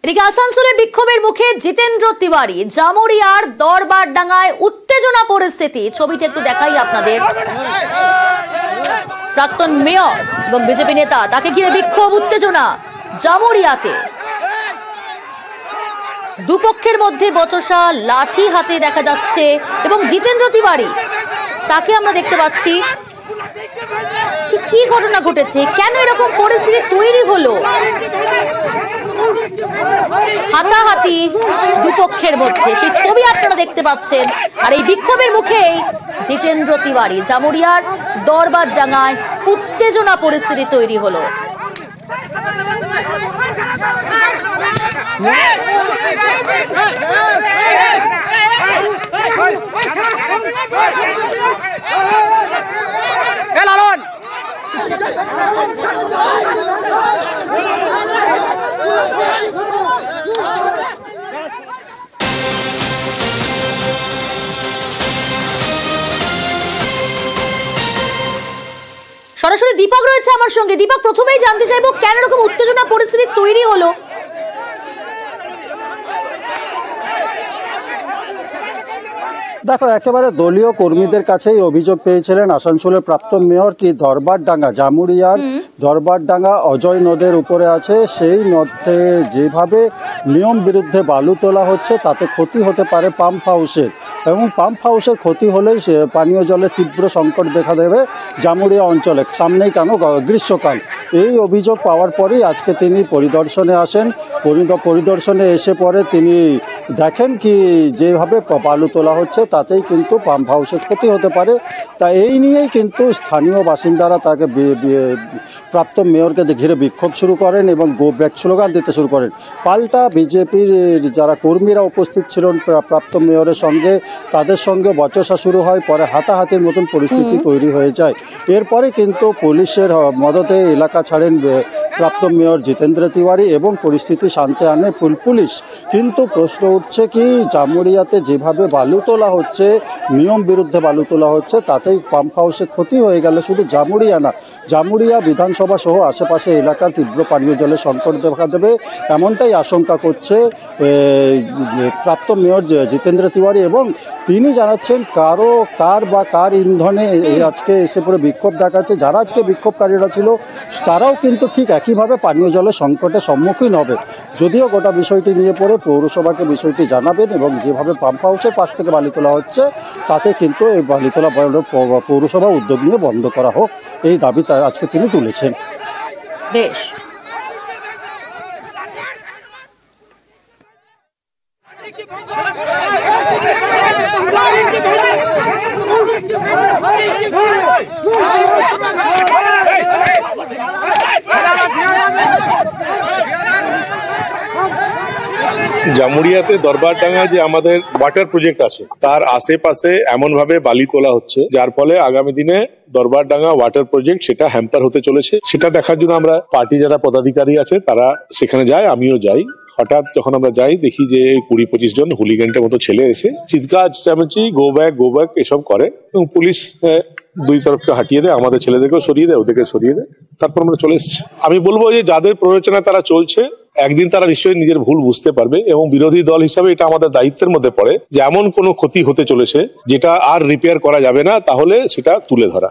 এদিকে আসানসোলে বিক্ষোভের মুখে জিতেন্দ্র তিওয়ারি। জামুরিয়ার দরবারডাঙ্গায় উত্তেজনা পরিস্থিতি। ছবিটা একটু দেখাই আপনাদের। প্রাক্তন মেয়র এবং বিজেপি নেতা, তাকে ঘিরে বিক্ষোভ, উত্তেজনা জামুরিয়াতে। দুপক্ষের মধ্যে বচসা, লাঠি হাতে দেখা যাচ্ছে এবং জিতেন্দ্র তিওয়ারি, তাকে আমরা দেখতে পাচ্ছি। ঠিক কি ঘটনা ঘটেছে, কেন এরকম পরিস্থিতি তৈরি হলো? হাতাহাতি দুপক্ষের মধ্যে, সেই ছবি আপনারা দেখতে পাচ্ছেন। আর এই বিক্ষোভের মুখেই জিতেন্দ্র তিওয়ারি। জামুরিয়ার দরবারডাঙ্গায় উত্তেজনা পরিস্থিতি তৈরি হলো। সরাসরি দীপক রয়েছে আমার সঙ্গে। দীপক, প্রথমেই জানতে চাইবো কেন এরকম উত্তেজনা পরিস্থিতি তৈরি হলো? দেখো, একেবারে দলীয় কর্মীদের কাছেই অভিযোগ পেয়েছিলেন আসানসোলের প্রাক্তন মেয়র কি দরবারডাঙ্গা, জামুরিয়ার দরবারডাঙ্গা অজয় নদের উপরে আছে, সেই নদে যেভাবে নিয়ম বিরুদ্ধে বালু তোলা হচ্ছে তাতে ক্ষতি হতে পারে পাম্প হাউসের, এবং পাম্প হাউসের ক্ষতি হলেই সে পানীয় জলের তীব্র সংকট দেখা দেবে জামুরিয়া অঞ্চলে। সামনেই কেন গ্রীষ্মকাল। এই অভিযোগ পাওয়ার পরেই আজকে তিনি পরিদর্শনে আসেন। পরিদর্শনে এসে পরে তিনি দেখেন কি যেভাবে বালু তোলা হচ্ছে তাতেই কিন্তু পাম্প হাউসের ক্ষতি হতে পারে। তা এই নিয়েই কিন্তু স্থানীয় বাসিন্দারা তাকে প্রাক্তন মেয়রকে ঘিরে বিক্ষোভ শুরু করেন এবং গো ব্যাক স্লোগান দিতে শুরু করেন। পাল্টা বিজেপির যারা কর্মীরা উপস্থিত ছিলেন প্রাক্তন মেয়রের সঙ্গে, তাদের সঙ্গে বচসা শুরু হয়। পরে হাতাহাতির মতন পরিস্থিতি তৈরি হয়ে যায়। এরপরে কিন্তু পুলিশের মদতে এলাকা ছাড়েন প্রাক্তন মেয়র জিতেন্দ্র তিওয়ারি এবং পরিস্থিতি শান্তি আনে পুলিশ। কিন্তু প্রশ্ন উঠছে কি, জামুরিয়াতে যেভাবে বালু তোলা হচ্ছে, নিয়ম বিরুদ্ধে বালু তোলা হচ্ছে, তাতেই পাম্প হাউসে ক্ষতি হয়ে গেলে শুধু জামুরিয়া না, জামুরিয়া বিধানসভা সহ আশেপাশে এলাকার তীব্র পানীয় জলের সংকট দেখা দেবে, এমনটাই আশঙ্কা করছে প্রাক্তন মেয়র জিতেন্দ্র তিওয়ারি। এবং তিনি জানাচ্ছেন কার ইন্ধনে আজকে এসে পরে বিক্ষোভ দেখাচ্ছে। যারা আজকে বিক্ষোভকারীরা ছিল তারাও কিন্তু ঠিক একইভাবে পানীয় জলের সংকটের সম্মুখীন হবে। যদিও গোটা বিষয়টি নিয়ে পরে পৌরসভাকে বিষয়টি জানাবেন এবং যেভাবে পাম্প হাউসের পাশ থেকে বালি তোলা হচ্ছে তাতে কিন্তু এই বালি তোলা পৌরসভা উদ্যোগ নিয়ে বন্ধ করা হোক, এই দাবি আজকে তিনি তুলেছেন। বেশ, জামুরিয়াতে দরবারডাঙ্গা যে আমাদের ওয়াটার প্রজেক্ট আছে তার আশেপাশে এমন ভাবে বালি তোলা হচ্ছে যার ফলে আগামী দিনে দরবারডাঙ্গা ওয়াটার প্রজেক্ট সেটা হ্যাম্পার হতে চলেছে। সেটা দেখার জন্য আমরা পার্টি যারা পদাধিকারী আছে তারা সেখানে যায়, আমিও যাই। হঠাৎ যখন আমরা যাই দেখি যে 20-25 জন হুলিগ্যান্টের মতো ছেলে এসে চিৎকার চেঁচামেচি গো ব্যাক এসব করে এবং পুলিশ দুই তরফকে হাঁটিয়ে দেয়, আমাদের ছেলেদেরকেও সরিয়ে দেয়, ওদেরকে সরিয়ে দেয়। তারপর আমরা চলে এসেছি। আমি বলবো যে যাদের প্ররোচনা তারা চলছে, একদিন তারা নিশ্চয়ই নিজের ভুল বুঝতে পারবে এবং বিরোধী দল হিসাবে এটা আমাদের দায়িত্বের মধ্যে পড়ে যে এমন কোনো ক্ষতি হতে চলেছে যেটা আর রিপেয়ার করা যাবে না, তাহলে সেটা তুলে ধরা।